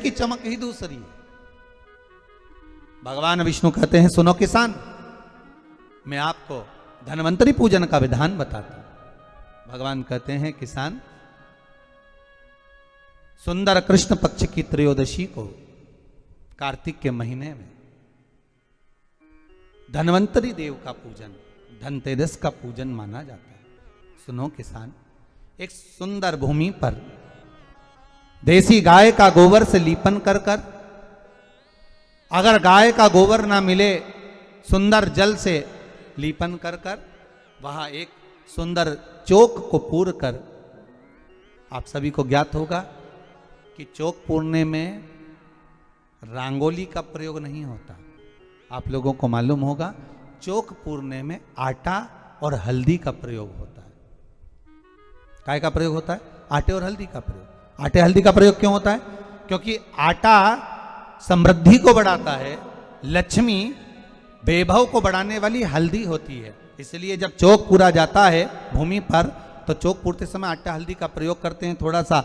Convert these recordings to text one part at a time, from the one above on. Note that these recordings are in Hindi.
की चमक ही दूसरी है। भगवान विष्णु कहते हैं सुनो किसान, मैं आपको धन्वंतरी पूजन का विधान बताता हूं। भगवान कहते हैं किसान, सुंदर कृष्ण पक्ष की त्रयोदशी को कार्तिक के महीने में धन्वंतरी देव का पूजन, धनतेरस का पूजन माना जाता है। सुनो किसान, एक सुंदर भूमि पर देसी गाय का गोबर से लीपन कर कर, अगर गाय का गोबर ना मिले सुंदर जल से लीपन कर कर, वहां एक सुंदर चौक को पूर कर, आप सभी को ज्ञात होगा कि चौक पूरने में रंगोली का प्रयोग नहीं होता। आप लोगों को मालूम होगा चौक पूरने में आटा और हल्दी का प्रयोग होता है। काय का प्रयोग होता है? आटे और हल्दी का प्रयोग। आटे हल्दी का प्रयोग क्यों होता है? क्योंकि आटा समृद्धि को बढ़ाता है, लक्ष्मी वैभव को बढ़ाने वाली हल्दी होती है। इसलिए जब चौक पूरा जाता है भूमि पर, तो चौक पूरते समय आटा हल्दी का प्रयोग करते हैं। थोड़ा सा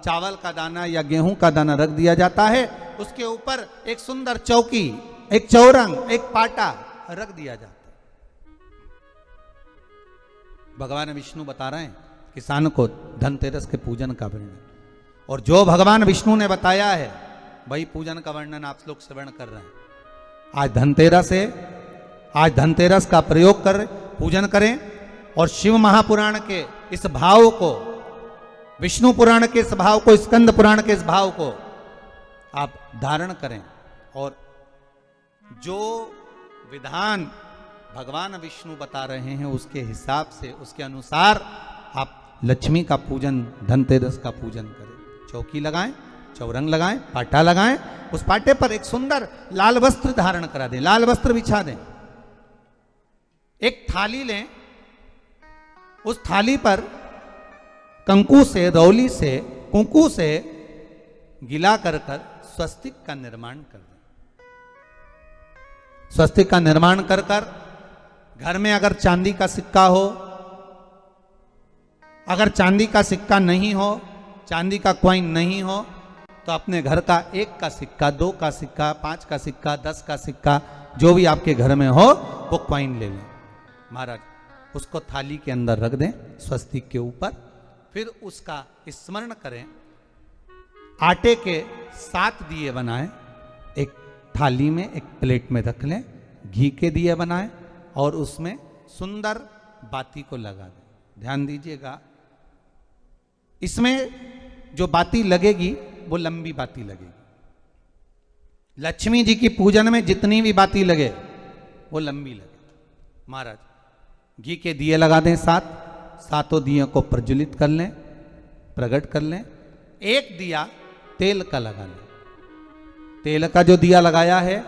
चावल का दाना या गेहूं का दाना रख दिया जाता है, उसके ऊपर एक सुंदर चौकी, एक चौरंग, एक पाटा रख दिया जाता है। भगवान विष्णु बता रहे हैं किसान को धनतेरस के पूजन का वर्णन, और जो भगवान विष्णु ने बताया है वही पूजन का वर्णन आप लोग श्रवण कर रहे हैं। आज धनतेरस है, आज धनतेरस का प्रयोग कर पूजन करें और शिव महापुराण के इस भाव को, विष्णु पुराण के इस भाव को, स्कंद पुराण के इस भाव को आप धारण करें, और जो विधान भगवान विष्णु बता रहे हैं उसके हिसाब से, उसके अनुसार आप लक्ष्मी का पूजन, धनतेरस का पूजन करें। चौकी लगाएं, चौरंग लगाएं, पाटा लगाएं, उस पाटे पर एक सुंदर लाल वस्त्र धारण करा दें, लाल वस्त्र बिछा दें। एक थाली लें, उस थाली पर कंकु से, रौली से, कुंकू से गिला कर कर स्वस्तिक का निर्माण कर दें। स्वस्तिक का निर्माण कर कर घर में अगर चांदी का सिक्का हो, अगर चांदी का सिक्का नहीं हो, चांदी का कॉइन नहीं हो, तो अपने घर का 1 का सिक्का, 2 का सिक्का, 5 का सिक्का, 10 का सिक्का, जो भी आपके घर में हो वो कॉइन ले लें महाराज, उसको थाली के अंदर रख दें स्वस्तिक के ऊपर। फिर उसका स्मरण करें, आटे के 7 दिए बनाएं, एक थाली में, एक प्लेट में रख लें, घी के दिए बनाएं और उसमें सुंदर बाती को लगा दें। ध्यान दीजिएगा, इसमें जो बाती लगेगी वो लंबी बाती लगेगी। लक्ष्मी जी की पूजन में जितनी भी बाती लगे वो लंबी लगे। महाराज घी के दिए लगा दें 7, सातों दियों को प्रज्वलित कर लें, प्रकट कर लें। एक दिया तेल का लगा लें। तेल का जो दिया लगाया है,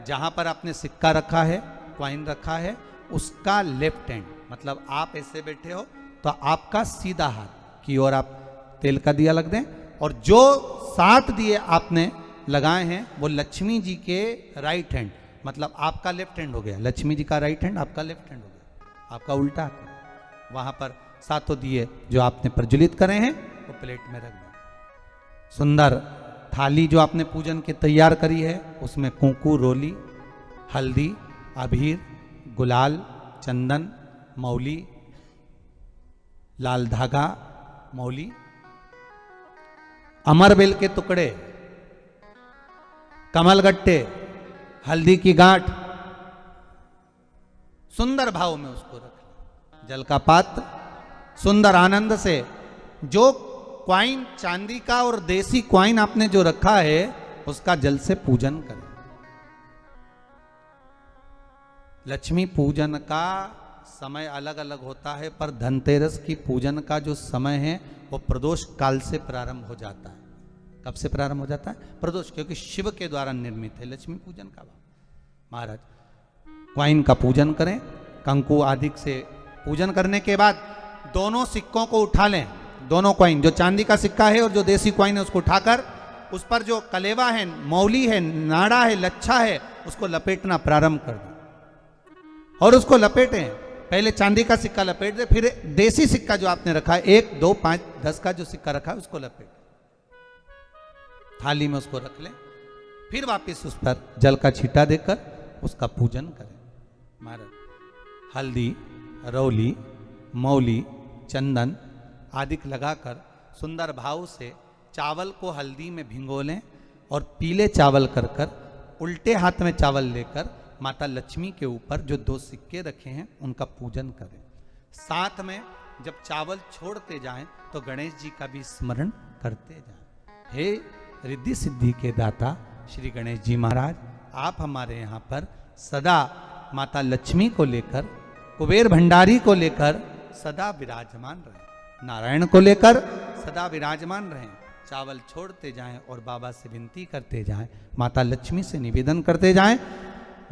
जहां पर आपने सिक्का रखा है, कॉइन रखा है, उसका लेफ्ट हैंड, मतलब आप ऐसे बैठे हो तो आपका सीधा हाथ की ओर आप तेल का दिया लग दें। और जो 7 दिए आपने लगाए हैं वो लक्ष्मी जी के राइट हैंड, मतलब आपका लेफ्ट हैंड हो गया, लक्ष्मी जी का राइट हैंड, आपका लेफ्ट हैंड हो गया, आपका उल्टा हाथ। वहां पर 7 दिए जो आपने प्रज्वलित करे हैं वो प्लेट में रख दें। सुंदर थाली जो आपने पूजन के तैयार करी है उसमें कुंकू, रोली, हल्दी, अबीर, गुलाल, चंदन, मौली, लाल धागा, मौली, अमरबेल के टुकड़े, कमलगट्टे, हल्दी की गांठ, सुंदर भाव में उसको रख। जल का पात्र सुंदर आनंद से, जो क्वाइन चांदी का और देसी क्वाइन आपने जो रखा है उसका जल से पूजन करें। लक्ष्मी पूजन का समय अलग अलग होता है, पर धनतेरस की पूजन का जो समय है वो प्रदोष काल से प्रारंभ हो जाता है। कब से प्रारंभ हो जाता है? प्रदोष, क्योंकि शिव के द्वारा निर्मित है लक्ष्मी पूजन का। महाराज क्वाइन का पूजन करें, कंकु आदि से पूजन करने के बाद दोनों सिक्कों को उठा लें, दोनों कॉइन, जो चांदी का सिक्का है और जो देसी कॉइन है उसको उठाकर उस पर जो कलेवा है, मौली है, नाड़ा है, लच्छा है, उसको लपेटना प्रारंभ कर दें और उसको लपेटें। पहले चांदी का सिक्का लपेट दे, फिर देसी सिक्का जो आपने रखा है 1, 2, 5, 10 का जो सिक्का रखा है उसको लपेट। थाली में उसको रख लें, फिर वापस उस पर जल का छींटा देकर उसका पूजन करें। महाराज हल्दी, रौली, मौली, चंदन आदि लगाकर सुंदर भाव से चावल को हल्दी में भिगो लें और पीले चावल कर कर उल्टे हाथ में चावल लेकर माता लक्ष्मी के ऊपर जो 2 सिक्के रखे हैं उनका पूजन करें। साथ में जब चावल छोड़ते जाएं तो गणेश जी का भी स्मरण करते जाएं। हे रिद्धि सिद्धि के दाता श्री गणेश जी महाराज, आप हमारे यहाँ पर सदा माता लक्ष्मी को लेकर, कुबेर भंडारी को लेकर सदा विराजमान रहें, नारायण को लेकर सदा विराजमान रहें। चावल छोड़ते जाएं और बाबा से विनती करते जाएं, माता लक्ष्मी से निवेदन करते जाएं,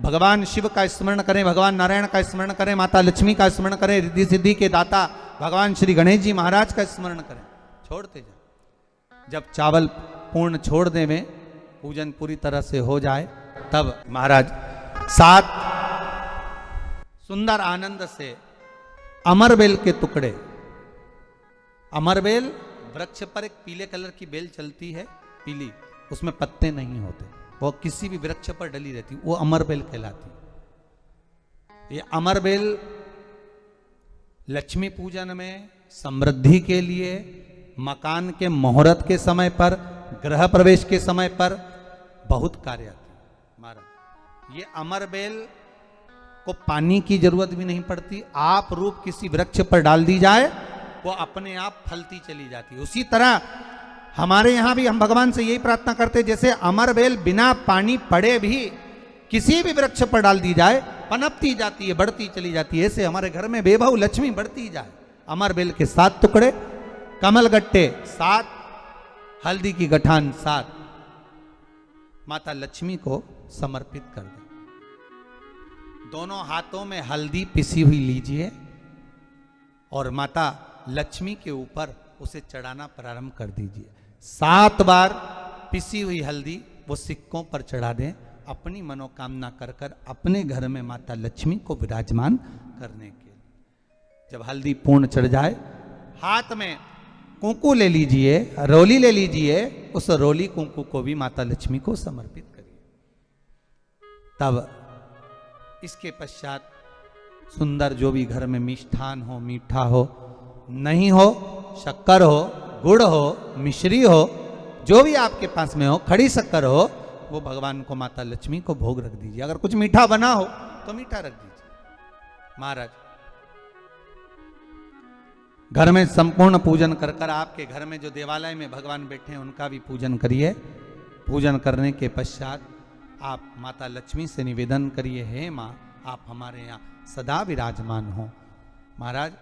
भगवान शिव का स्मरण करें, भगवान नारायण का स्मरण करें, माता लक्ष्मी का स्मरण करें, रिद्धि सिद्धि के दाता भगवान श्री गणेश जी महाराज का स्मरण करें, छोड़ते जाएं। जब चावल पूर्ण छोड़ देवें, पूजन पूरी तरह से हो जाए, तब महाराज 7 सुंदर आनंद से अमरबेल के टुकड़े, अमरबेल वृक्ष पर एक पीले कलर की बेल चलती है, पीली, उसमें पत्ते नहीं होते, वो किसी भी वृक्ष पर डली रहती, वो अमरबेल कहलाती। ये अमरबेल लक्ष्मी पूजन में, समृद्धि के लिए, मकान के मुहूर्त के समय पर, गृह प्रवेश के समय पर बहुत कार्य आती है। महाराज ये अमरबेल को पानी की जरूरत भी नहीं पड़ती, आप रूप किसी वृक्ष पर डाल दी जाए वो अपने आप फलती चली जाती है। उसी तरह हमारे यहाँ भी हम भगवान से यही प्रार्थना करते, जैसे अमरबेल बिना पानी पड़े भी किसी भी वृक्ष पर डाल दी जाए पनपती जाती है, बढ़ती चली जाती है, ऐसे हमारे घर में बेभव लक्ष्मी बढ़ती जाए। अमरबेल के 7 टुकड़े, कमल गट्टे 7, हल्दी की गठान 7 माता लक्ष्मी को समर्पित कर दें। दोनों हाथों में हल्दी पिसी हुई लीजिए और माता लक्ष्मी के ऊपर उसे चढ़ाना प्रारंभ कर दीजिए। 7 बार पिसी हुई हल्दी वो सिक्कों पर चढ़ा दें, अपनी मनोकामना कर कर अपने घर में माता लक्ष्मी को विराजमान करने के लिए। जब हल्दी पूर्ण चढ़ जाए, हाथ में कुंकू ले लीजिए, रोली ले लीजिए, उस रोली कुंकू को भी माता लक्ष्मी को समर्पित करिए। तब इसके पश्चात सुंदर जो भी घर में मिष्ठान हो, मीठा हो, नहीं हो, शक्कर हो, गुड़ हो, मिश्री हो, जो भी आपके पास में हो, खड़ी शक्कर हो, वो भगवान को माता लक्ष्मी को भोग रख दीजिए। अगर कुछ मीठा बना हो तो मीठा रख दीजिए। महाराज घर में संपूर्ण पूजन कर कर आपके घर में जो देवालय में भगवान बैठे हैं उनका भी पूजन करिए। पूजन करने के पश्चात आप माता लक्ष्मी से निवेदन करिए, हे माँ आप हमारे यहाँ सदा विराजमान हो। महाराज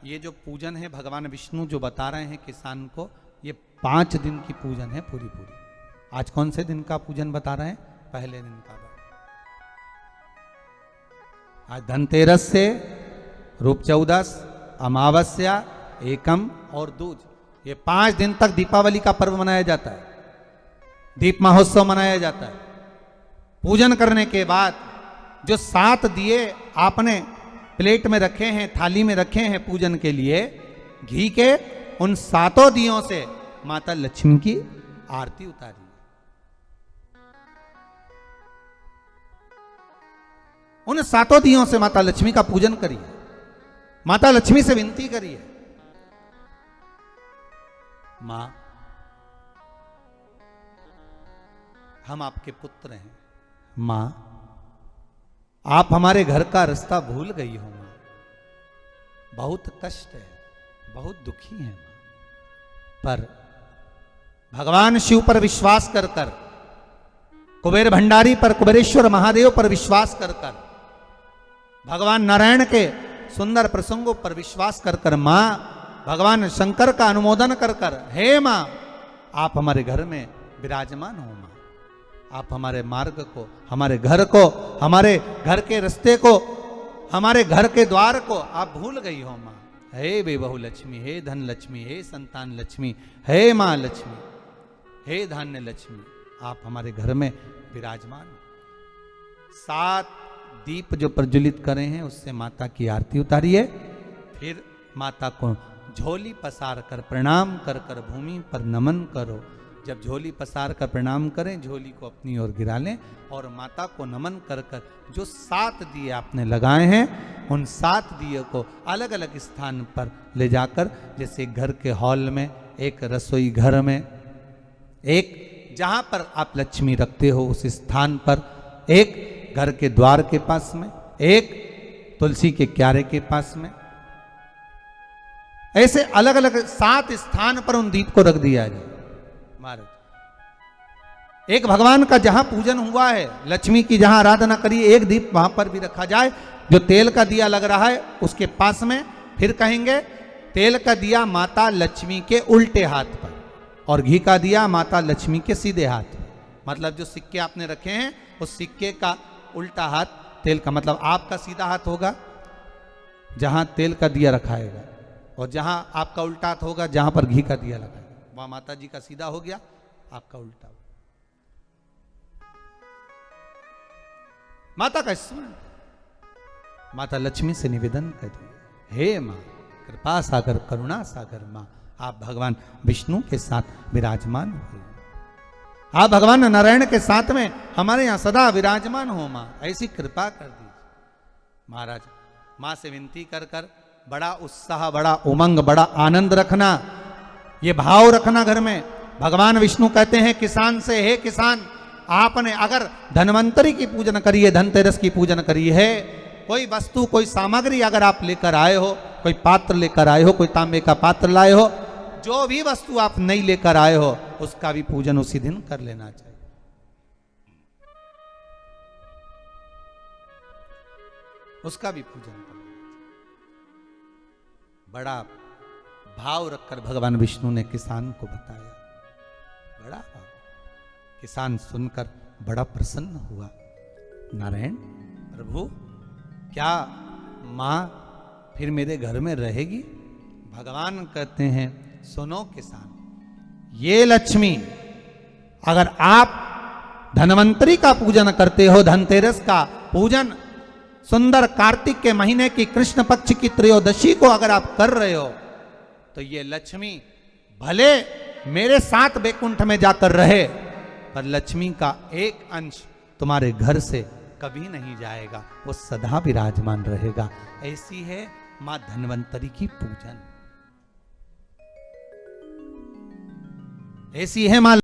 ये जो पूजन है भगवान विष्णु जो बता रहे हैं किसान को, ये 5 दिन की पूजन है पूरी। आज कौन से दिन का पूजन बता रहे हैं? पहले दिन का। आज धनतेरस से रूप चौदस, अमावस्या, एकम और दूज, ये 5 दिन तक दीपावली का पर्व मनाया जाता है, दीप महोत्सव मनाया जाता है। पूजन करने के बाद जो 7 दिए आपने प्लेट में रखे हैं, थाली में रखे हैं पूजन के लिए घी के, उन 7 दियों से माता लक्ष्मी की आरती उतारिए। उन 7 दियों से माता लक्ष्मी का पूजन करिए, माता लक्ष्मी से विनती करिए, मां हम आपके पुत्र हैं, मां आप हमारे घर का रास्ता भूल गई हो, मां बहुत कष्ट है, बहुत दुखी है, पर भगवान शिव पर विश्वास कर कर, कुबेर भंडारी पर, कुबेरेश्वर महादेव पर विश्वास कर कर, भगवान नारायण के सुंदर प्रसंगों पर विश्वास कर कर, मां भगवान शंकर का अनुमोदन कर कर, हे मां आप हमारे घर में विराजमान हो, मां आप हमारे मार्ग को, हमारे घर को, हमारे घर के रास्ते को, हमारे घर के द्वार को आप भूल गई हो, मां हे बेबहू लक्ष्मी, हे धन लक्ष्मी, हे संतान लक्ष्मी, हे मां लक्ष्मी, हे धान्य लक्ष्मी आप हमारे घर में विराजमान। 7 दीप जो प्रज्वलित करे हैं उससे माता की आरती उतारिए, फिर माता को झोली पसार कर प्रणाम कर कर भूमि पर नमन करो, जब झोली पसार कर प्रणाम करें, झोली को अपनी ओर गिरा लें और माता को नमन कर कर जो 7 दिए आपने लगाए हैं, उन 7 दिए को अलग अलग स्थान पर ले जाकर, जैसे घर के हॉल में, एक रसोई घर में, एक जहां पर आप लक्ष्मी रखते हो उस स्थान पर, एक घर के द्वार के पास में, एक तुलसी के क्यारे के पास में, ऐसे अलग अलग 7 स्थान पर उन दीप को रख दिया जाए महाराज। एक भगवान का जहां पूजन हुआ है, लक्ष्मी की जहां आराधना करिए, एक दीप वहां पर भी रखा जाए। जो तेल का दिया लग रहा है उसके पास में, फिर कहेंगे तेल का दिया माता लक्ष्मी के उल्टे हाथ पर और घी का दिया माता लक्ष्मी के सीधे हाथ पर। मतलब जो सिक्के आपने रखे हैं उस सिक्के का उल्टा हाथ तेल का, मतलब आपका सीधा हाथ होगा जहां तेल का दिया रखाएगा, और जहां आपका उल्टा हाथ होगा जहां पर घी का दिया लगाएगा, वहां माता जी का सीधा हो गया, आपका उल्टा हो। माता का स्मरण, माता लक्ष्मी से निवेदन करिए, हे मां कृपा सागर करुणा सागर मां, आप भगवान विष्णु के साथ विराजमान हो, आप भगवान नारायण के साथ में हमारे यहां सदा विराजमान हो मां, ऐसी कृपा कर दीजिए। महाराज मां से विनती कर कर बड़ा उत्साह, बड़ा उमंग, बड़ा आनंद रखना, ये भाव रखना घर में। भगवान विष्णु कहते हैं किसान से, हे किसान, आपने अगर धन्वंतरी की पूजन करी है, धनतेरस की पूजन करी है, कोई वस्तु, कोई सामग्री अगर आप लेकर आए हो, कोई पात्र लेकर आए हो, कोई तांबे का पात्र लाए हो, जो भी वस्तु आप नहीं लेकर आए हो उसका भी पूजन उसी दिन कर लेना चाहिए। उसका भी पूजन कर लेना चाहिए। बड़ा भाव रखकर भगवान विष्णु ने किसान को बताया, बड़ा भाव। किसान सुनकर बड़ा प्रसन्न हुआ। नारायण प्रभु, क्या मां फिर मेरे घर में रहेगी? भगवान कहते हैं सुनो किसान, ये लक्ष्मी अगर आप धन्वंतरी का पूजन करते हो, धनतेरस का पूजन सुंदर कार्तिक के महीने की कृष्ण पक्ष की त्रयोदशी को अगर आप कर रहे हो, तो ये लक्ष्मी भले मेरे साथ बैकुंठ में जाकर रहे, पर लक्ष्मी का एक अंश तुम्हारे घर से कभी नहीं जाएगा, वो सदा विराजमान रहेगा। ऐसी है मां धन्वंतरी की पूजन, ऐसी है मां